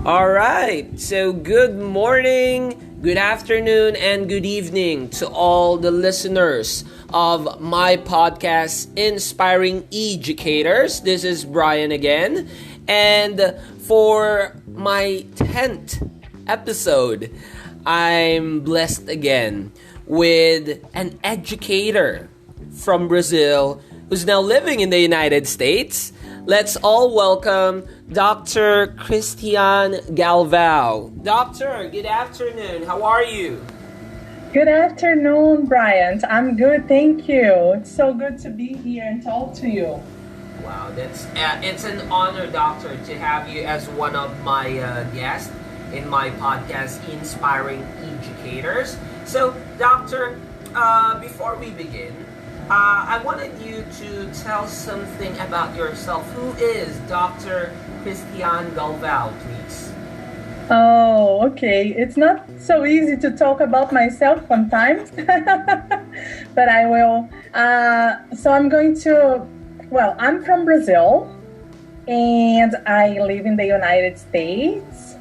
All right. So good morning, good afternoon, and good evening to all the listeners of my podcast, Inspiring Educators. This is Brian again. And for my 10th episode, I'm blessed again with an educator from Brazil who's now living in the United States. Let's all welcome Dr. Cristiane Galvão. Doctor, good afternoon. How are you? Good afternoon, Brian. I'm good, thank you. It's so good to be here and talk to you. Wow, it's an honor, Doctor, to have you as one of my guests in my podcast, Inspiring Educators. So, Doctor, before we begin, I wanted you to tell something about yourself. Who is Dr. Cristiane Galvão, please? Oh, okay. It's not so easy to talk about myself sometimes, but I will. I'm from Brazil, and I live in the United States.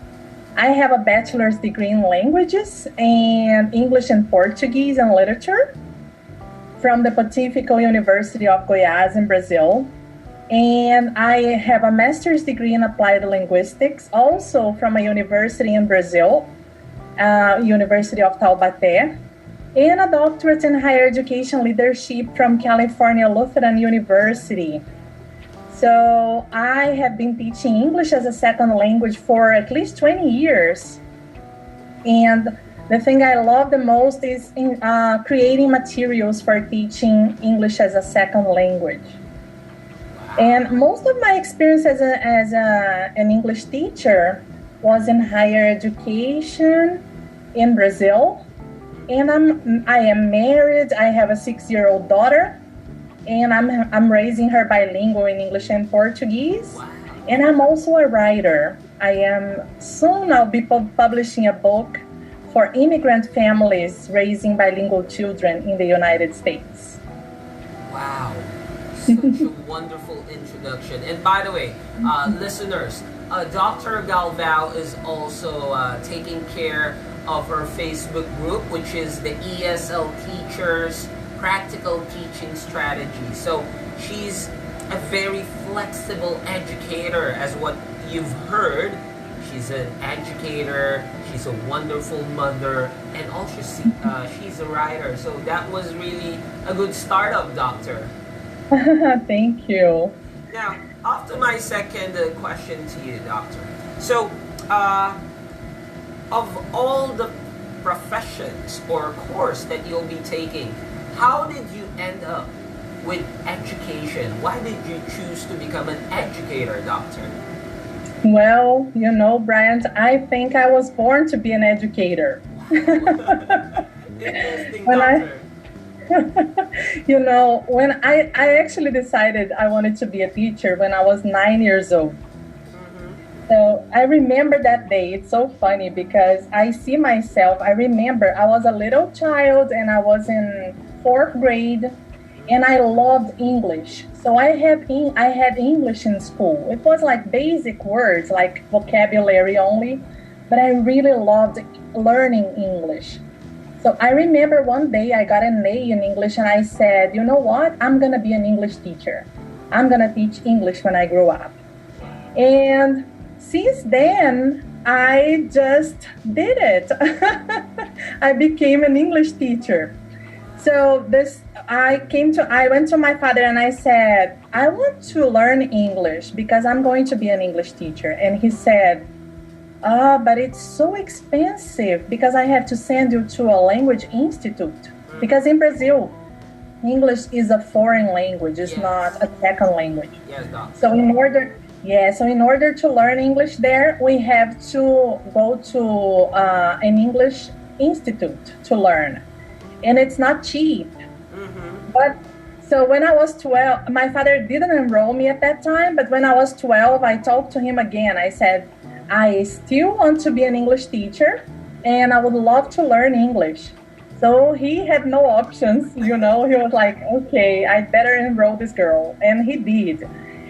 I have a bachelor's degree in languages and English and Portuguese and literature from the Pontifical University of Goiás in Brazil. And I have a master's degree in applied linguistics, also from a university in Brazil, University of Taubaté, and a doctorate in higher education leadership from California Lutheran University. So I have been teaching English as a second language for at least 20 years. And the thing I love the most is creating materials for teaching English as a second language. And most of my experience as an English teacher was in higher education in Brazil. And I am married. I have a 6-year-old daughter, and I'm raising her bilingual in English and Portuguese. Wow. And I'm also a writer. I'll be publishing a book for immigrant families raising bilingual children in the United States. Wow. Such a wonderful introduction. And by the way, listeners, Dr. Galvão is also taking care of her Facebook group, which is the ESL Teachers Practical Teaching Strategy. So she's a very flexible educator, as what you've heard. She's an educator, she's a wonderful mother, and also she's a writer. So that was really a good startup, Doctor. Thank you. Now, after my second question to you, Doctor. So, of all the professions or course that you'll be taking, how did you end up with education? Why did you choose to become an educator, Doctor? Well, Brian, I think I was born to be an educator. Interesting, Doctor. When I actually decided I wanted to be a teacher when I was 9 years old. Mm-hmm. So I remember that day. It's so funny because I see myself. I remember I was a little child and I was in 4th grade and I loved English. So I had English in school. It was like basic words, like vocabulary only, but I really loved learning English. So I remember one day I got an A in English and I said, you know what? I'm going to be an English teacher. I'm going to teach English when I grow up. And since then, I just did it. I became an English teacher. So I went to my father and I said, I want to learn English because I'm going to be an English teacher. And he said, but it's so expensive because I have to send you to a language institute. Because in Brazil, English is a foreign language. It's not a second language. Yes, Doc. So in order to learn English there, we have to go to an English institute to learn. And it's not cheap. Mm-hmm. But so when I was 12, my father didn't enroll me at that time. But when I was 12, I talked to him again. I said, I still want to be an English teacher and I would love to learn English. So he had no options, He was like, okay, I better enroll this girl. And he did.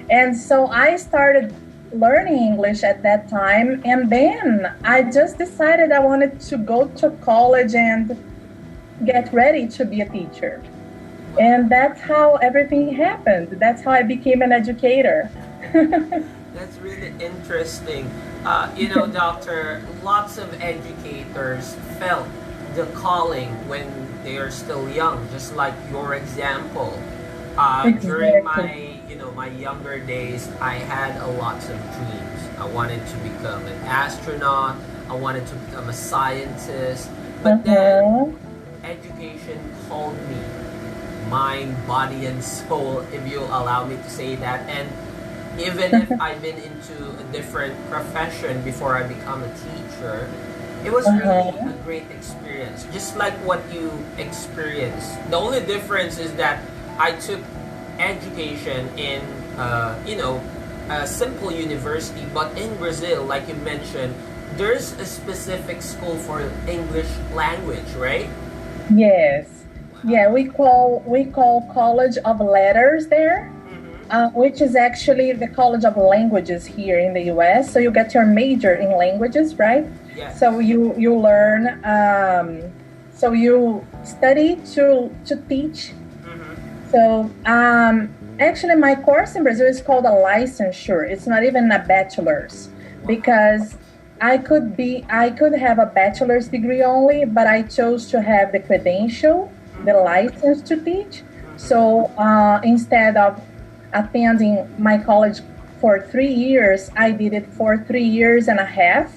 And so I started learning English at that time, and then I just decided I wanted to go to college and get ready to be a teacher. And that's how everything happened. That's how I became an educator. That's really interesting. Doctor, lots of educators felt the calling when they are still young, just like your example. During Exactly. my younger days, I had a lots of dreams. I wanted to become an astronaut. I wanted to become a scientist. But then Uh-huh. education called me, mind, body, and soul, if you allow me to say that. And even if I've been into a different profession before I become a teacher, it was really Uh-huh. a great experience, just like what you experienced. The only difference is that I took education in, a simple university, but in Brazil, like you mentioned, there's a specific school for English language, right? Yes. Yeah, we call College of Letters there, Mm-hmm. which is actually the College of Languages here in the U.S. So you get your major in languages, right? Yes. So you learn. So you study to teach. Mm-hmm. So actually, my course in Brazil is called a licensure. It's not even a bachelor's because I could have a bachelor's degree only, but I chose to have the credential, the license to teach. So instead of attending my college for 3 years, I did it for 3 years and a half.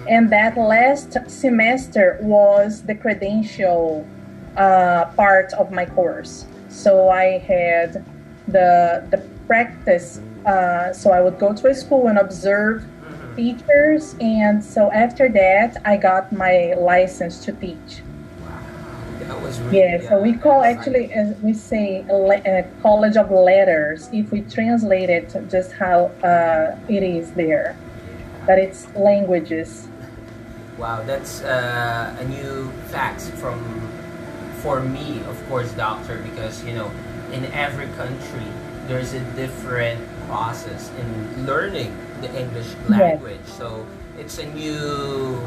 And that last semester was the credential part of my course. So I had the practice. So I would go to a school and observe teachers, and so after that, I got my license to teach. Wow, that was Yeah, really so we call exciting. actually, as we say, a College of Letters, if we translate it just how it is there, but it's languages. Wow, that's a new fact for me, of course, doctor, because in every country there's a different process in learning the English Yes. language. So it's a new,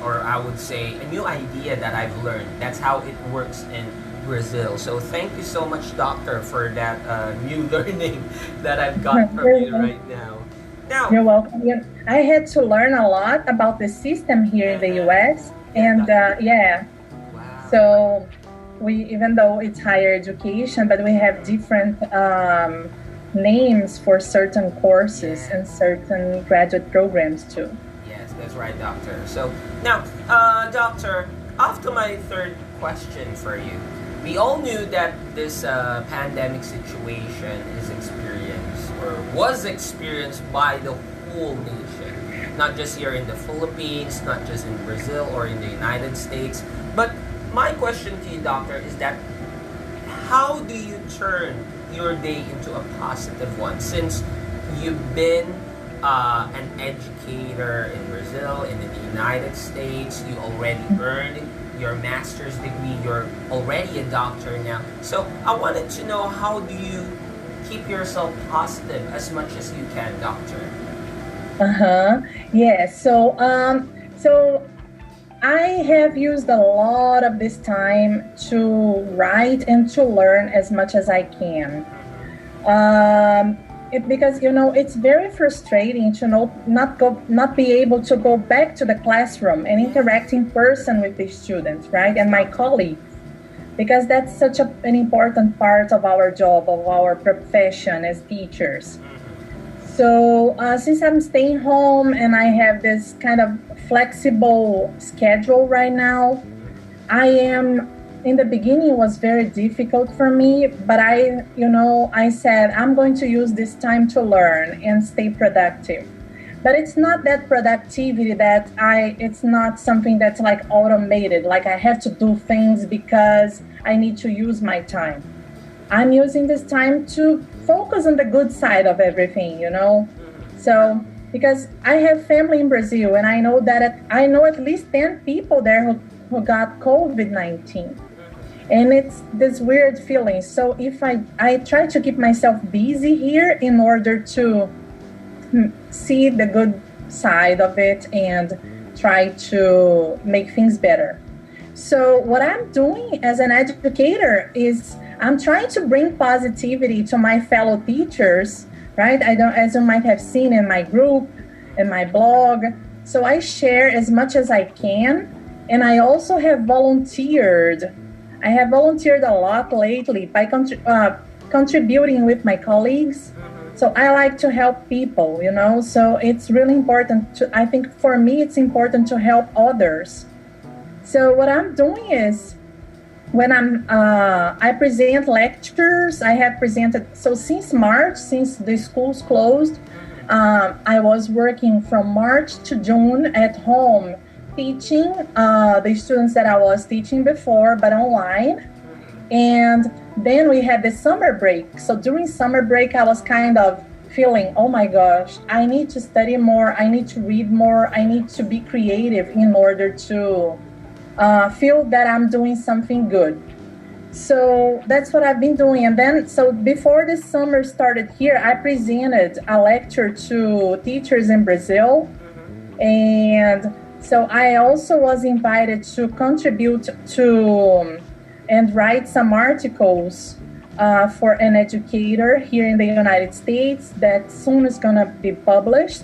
or I would say, a new idea that I've learned. That's how it works in Brazil. So thank you so much, doctor, for that new learning that I've got from You're you right now. Now, you're welcome. I had to learn a lot about the system here in the US, yeah, and doctor. yeah, Wow. so we, even though it's higher education, but we have different names for certain courses Yeah. and certain graduate programs too. Yes, that's right, doctor. So now, doctor, after my third question for you, we all knew that this pandemic situation is experienced or was experienced by the whole nation, not just here in the Philippines, not just in Brazil or in the United States. But my question to you, doctor, is that how do you turn your day into a positive one since you've been an educator in Brazil and in the United States? You already earned your master's degree, you're already a doctor now. So I wanted to know, how do you keep yourself positive as much as you can, doctor? Uh-huh. Yeah. So I have used a lot of this time to write and to learn as much as I can. Because it's very frustrating to not be able to go back to the classroom and interact in person with the students, right, and my colleagues, because that's such an important part of our job, of our profession as teachers. So since I'm staying home and I have this kind of flexible schedule right now, I am, in the beginning it was very difficult for me, but I said I'm going to use this time to learn and stay productive. But it's not that productivity it's not something that's like automated, like I have to do things because I need to use my time. I'm using this time to focus on the good side of everything. So, because I have family in Brazil, and I know that I know at least 10 people there who got COVID-19. And it's this weird feeling. So if I try to keep myself busy here in order see the good side of it and try to make things better. So what I'm doing as an educator is I'm trying to bring positivity to my fellow teachers, right? As you might have seen in my group, in my blog. So I share as much as I can. And I also have volunteered. I have volunteered a lot lately by contributing with my colleagues. So I like to help people, so it's really important I think for me, it's important to help others. So what I'm doing is when I present lectures, I have presented, so since March, since the schools closed, I was working from March to June at home, teaching the students that I was teaching before, but online. And then we had the summer break. So during summer break, I was kind of feeling, oh my gosh, I need to study more. I need to read more. I need to be creative in order to feel that I'm doing something good. So that's what I've been doing. And then, so before the summer started here, I presented a lecture to teachers in Brazil. And so I also was invited to contribute to and write some articles for an educator here in the United States that soon is going to be published.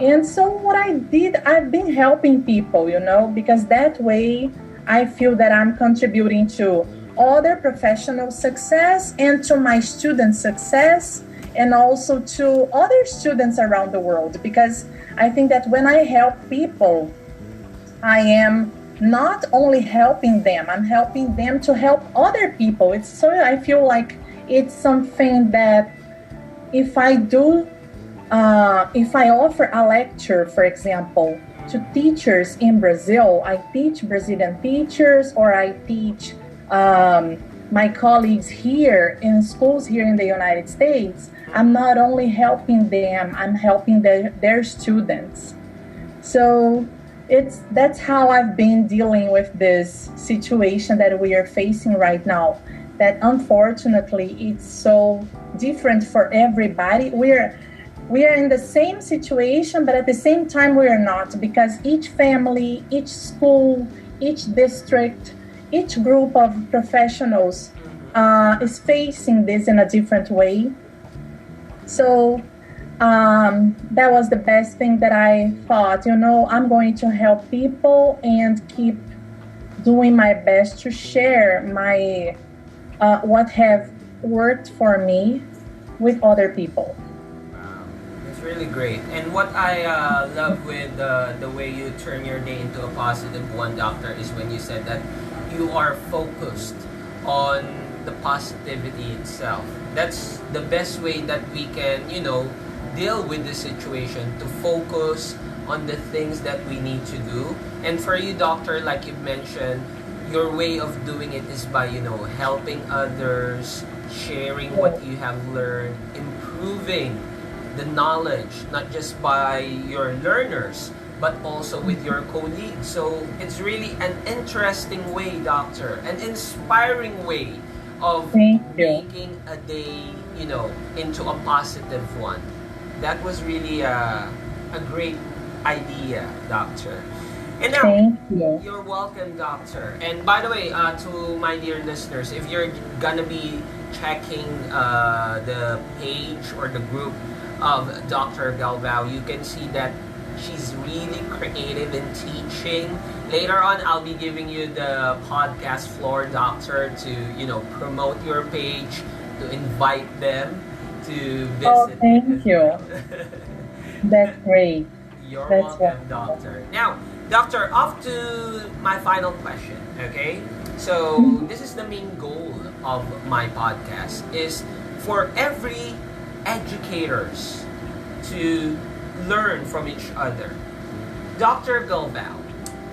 And so what I did, I've been helping people, because that way I feel that I'm contributing to other professional success and to my student success and also to other students around the world. Because I think that when I help people, I am not only helping them, I'm helping them to help other people. I feel like it's something that if I offer a lecture, for example, to teachers in Brazil, I teach Brazilian teachers, or I teach my colleagues here in schools here in the United States, I'm not only helping them, I'm helping their students. So that's how I've been dealing with this situation that we are facing right now, that unfortunately it's so different for everybody. We are in the same situation, but at the same time we are not, because each family, each school, each district, each group of professionals is facing this in a different way. So that was the best thing that I thought, I'm going to help people and keep doing my best to share my what have worked for me with other people. Wow, that's really great. And what I love with the way you turn your day into a positive one, Doctor, is when you said that you are focused on the positivity itself. That's the best way that we can, deal with the situation, to focus on the things that we need to do. And for you, Doctor, like you mentioned, your way of doing it is by, helping others, sharing what you have learned, improving the knowledge, not just by your learners, but also with your colleagues. So it's really an interesting way, Doctor, an inspiring way of making a day, into a positive one. That was really a great idea, Doctor. And now, you're welcome, Doctor. And by the way, to my dear listeners, if you're gonna be checking the page or the group of Dr. Galvão, you can see that she's really creative in teaching. Later on, I'll be giving you the podcast floor, Doctor, to promote your page, to invite them to visit. Oh, thank you. That's great. You're welcome, Doctor. Now, Doctor, off to my final question, okay? So, this is the main goal of my podcast, is for every educators to learn from each other. Dr. Galvão,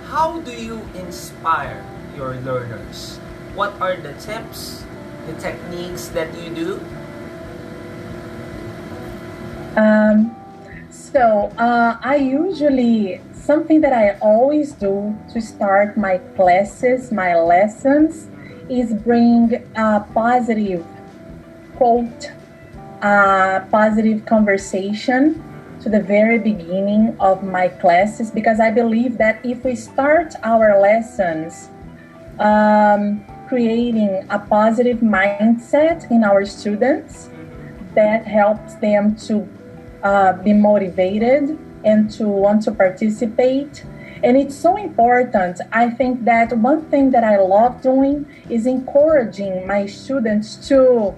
how do you inspire your learners? What are the tips, the techniques that you do? I usually, something that I always do to start my classes, my lessons, is bring a positive quote, positive conversation to the very beginning of my classes, because I believe that if we start our lessons creating a positive mindset in our students, that helps them to be motivated and to want to participate. And it's so important. I think that one thing that I love doing is encouraging my students to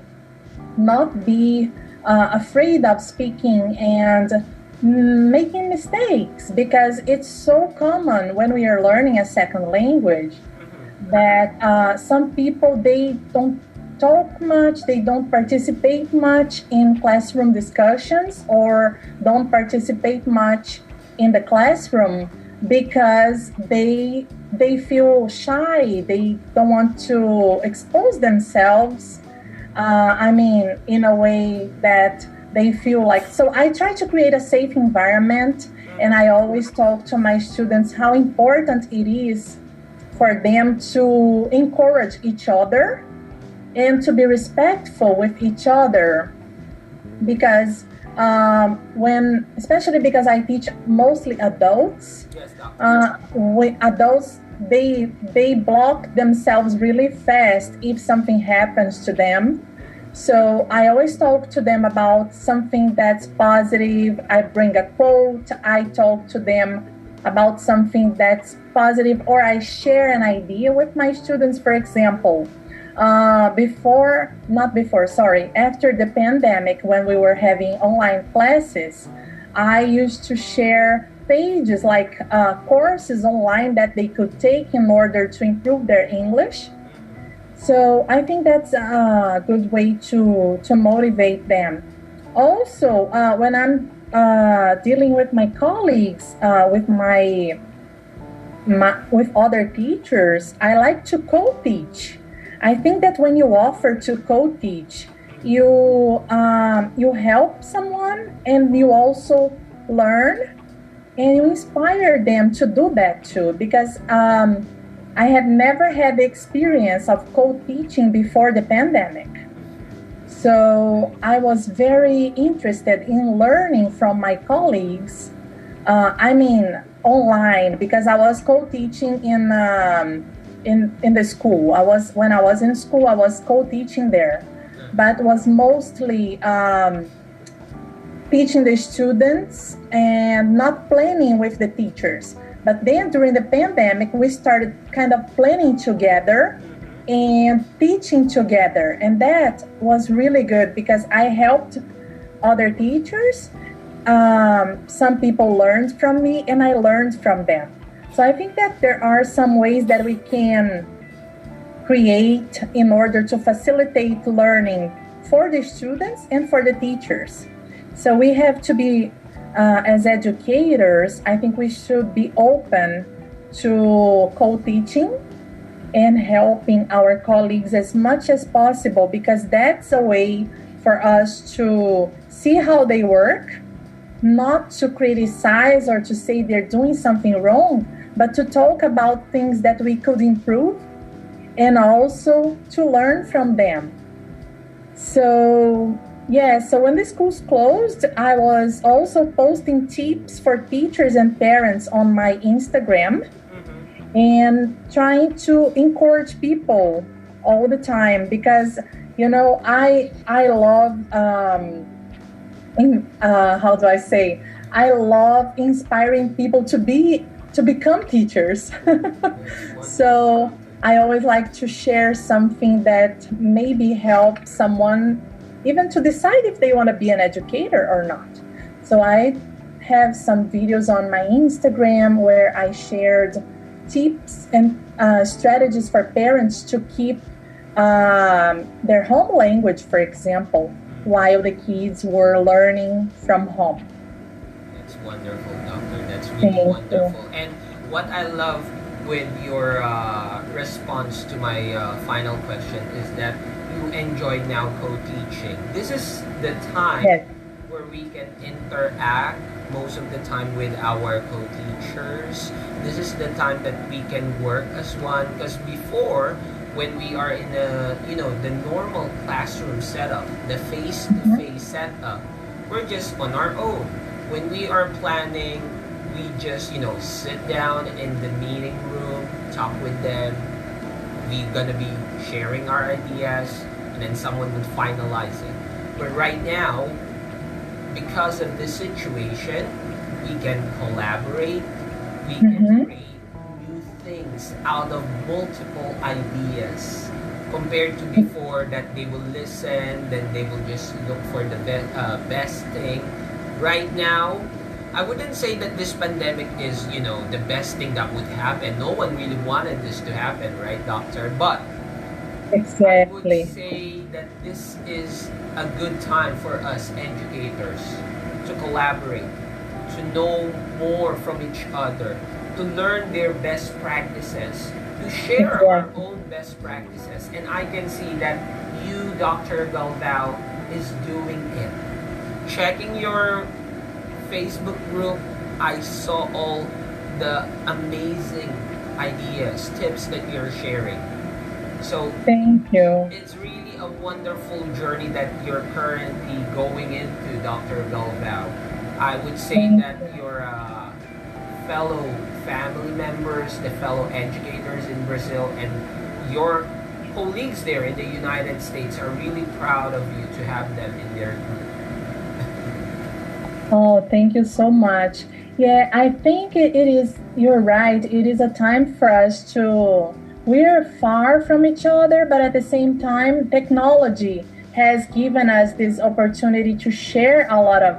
not be afraid of speaking and making mistakes, because it's so common when we are learning a second language that some people, they don't talk much, they don't participate much in classroom discussions, or don't participate much in the classroom because they feel shy, they don't want to expose themselves, in a way that they feel like. So I try to create a safe environment, and I always talk to my students how important it is for them to encourage each other and to be respectful with each other, because especially because I teach mostly adults, with adults, they block themselves really fast if something happens to them. So I always talk to them about something that's positive. I bring a quote, I talk to them about something that's positive, or I share an idea with my students. For example, after the pandemic, when we were having online classes, I used to share pages like courses online that they could take in order to improve their English. So I think that's a good way to motivate them. Also, when I'm dealing with my colleagues, with other teachers, I like to co-teach. I think that when you offer to co-teach, you help someone, and you also learn, and you inspire them to do that too. Because I had never had the experience of co-teaching before the pandemic. So I was very interested in learning from my colleagues. Online, because I was co-teaching in the school. When I was in school, I was co-teaching there, but was mostly teaching the students and not planning with the teachers. But then during the pandemic, we started kind of planning together and teaching together. And that was really good, because I helped other teachers. Some people learned from me, and I learned from them. So I think that there are some ways that we can create in order to facilitate learning for the students and for the teachers. So we have to be, as educators, I think we should be open to co-teaching and helping our colleagues as much as possible, because that's a way for us to see how they work, not to criticize or to say they're doing something wrong, but to talk about things that we could improve, and also to learn from them. So when the schools closed, I was also posting tips for teachers and parents on my Instagram, and trying to encourage people all the time, because I love I love inspiring people to become teachers. So I always like to share something that maybe helps someone even to decide if they want to be an educator or not. So I have some videos on my Instagram where I shared tips and strategies for parents to keep their home language, for example, while the kids were learning from home. That's wonderful, Doctor. That's really wonderful. And what I love with your response to my final question is that you enjoy now co-teaching. This is the time where we can interact most of the time with our co-teachers. This is the time that we can work as one, because before, when we are in the normal classroom setup, the face-to-face setup, we're just on our own. when we are planning, we just, sit down in the meeting room, talk with them. We're gonna be sharing our ideas, and then someone would finalize it. But right now, because of this situation, we can collaborate, we can create new things out of multiple ideas compared to before that they will listen, then they will just look for the best thing. Right now, I wouldn't say that this pandemic is, the best thing that would happen. No one really wanted this to happen, right, doctor? But I would Exactly. say that this is a good time for us educators to collaborate, to know more from each other, to learn their best practices, to share our Exactly. own best practices. And I can see that you, Dr. Galvao, is doing it. Checking your Facebook group, I saw all the amazing ideas, tips that you're sharing. So Thank you. it's really a wonderful journey that you're currently going into, Dr. Galvao. I would say Thank that you. your fellow family members, the fellow educators in Brazil, and your colleagues there in the United States are really proud of you to have them in their group. Oh, thank you so much. Yeah, I think it is, you're right. It is a time for us to, we're far from each other, but at the same time, technology has given us this opportunity to share a lot of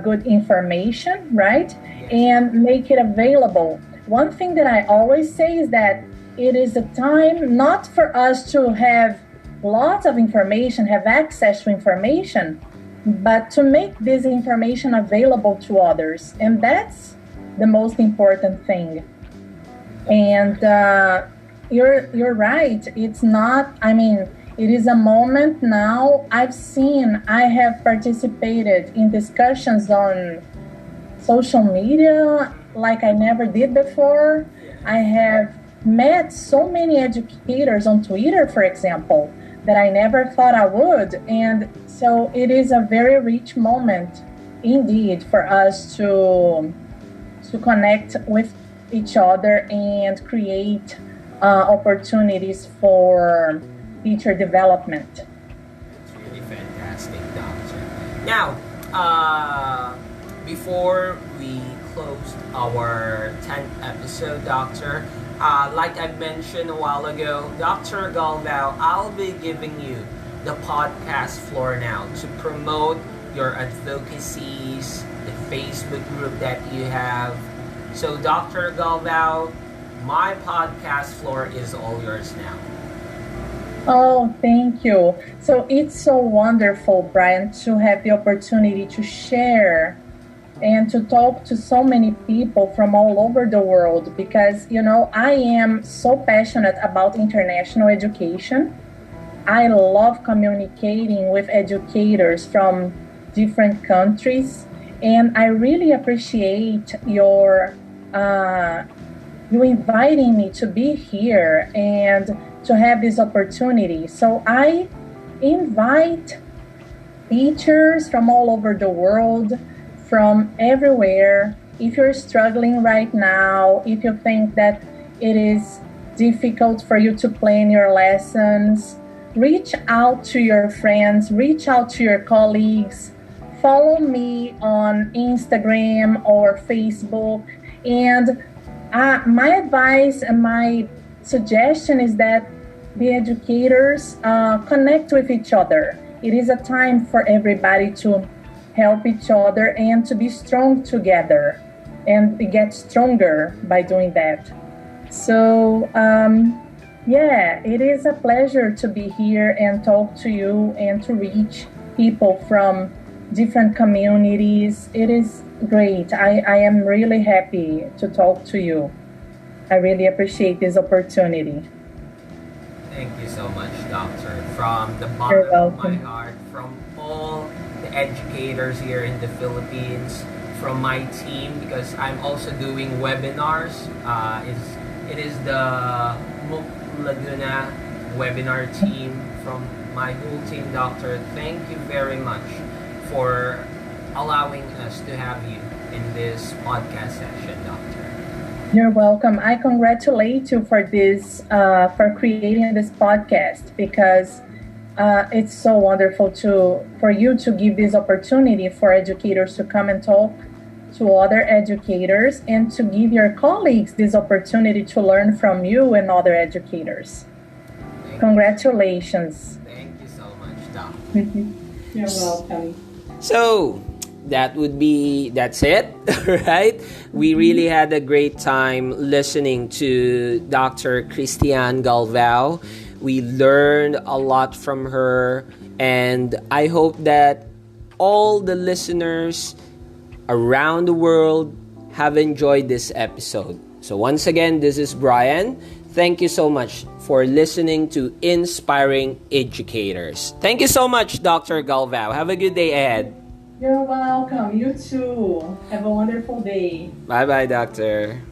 good information, right? Yes. And make it available. One thing that I always say is that it is a time not for us to have lots of information, have access to information, but to make this information available to others. And that's the most important thing. And you're right. It's not. I mean, it is a moment now. I have participated in discussions on social media like I never did before. I have met so many educators on Twitter, for example, that I never thought I would. And so it is a very rich moment indeed for us to connect with each other and create opportunities for teacher development. It's really fantastic, Doctor. Now, before we close our 10th episode, Doctor, like I mentioned a while ago, Dr. Galvao, I'll be giving you the podcast floor now to promote your advocacies, the Facebook group that you have. So, Dr. Galvao, my podcast floor is all yours now. Oh, thank you. So it's so wonderful, Brian, to have the opportunity to share and to talk to so many people from all over the world because, I am so passionate about international education. I love communicating with educators from different countries, and I really appreciate you inviting me to be here and to have this opportunity. So I invite teachers from all over the world, from everywhere. If you're struggling right now, if you think that it is difficult for you to plan your lessons, reach out to your friends, reach out to your colleagues, follow me on Instagram or Facebook. And my advice and my suggestion is that the educators connect with each other. It is a time for everybody to help each other and to be strong together and get stronger by doing that. So, it is a pleasure to be here and talk to you and to reach people from different communities. It is great. I am really happy to talk to you. I really appreciate this opportunity. Thank you so much, Doctor. From the You're bottom of my welcome. heart, from all the educators here in the Philippines, from my team, because I'm also doing webinars. It is the MOOC Laguna webinar team from my whole team, Doctor. Thank you very much for allowing us to have you in this podcast session, Doctor. You're welcome. I congratulate you for this, for creating this podcast, because it's so wonderful for you to give this opportunity for educators to come and talk to other educators, and to give your colleagues this opportunity to learn from you and other educators. Congratulations. Thank you so much, Doc. You're welcome. So, that's it, right? We really had a great time listening to Dr. Cristiane Galvão. We learned a lot from her, and I hope that all the listeners around the world have enjoyed this episode. So once again, this is Brian. Thank you so much for listening to Inspiring Educators. Thank you so much, Dr. Galvão. Have a good day ahead. You're welcome. You too. Have a wonderful day. Bye-bye, Doctor.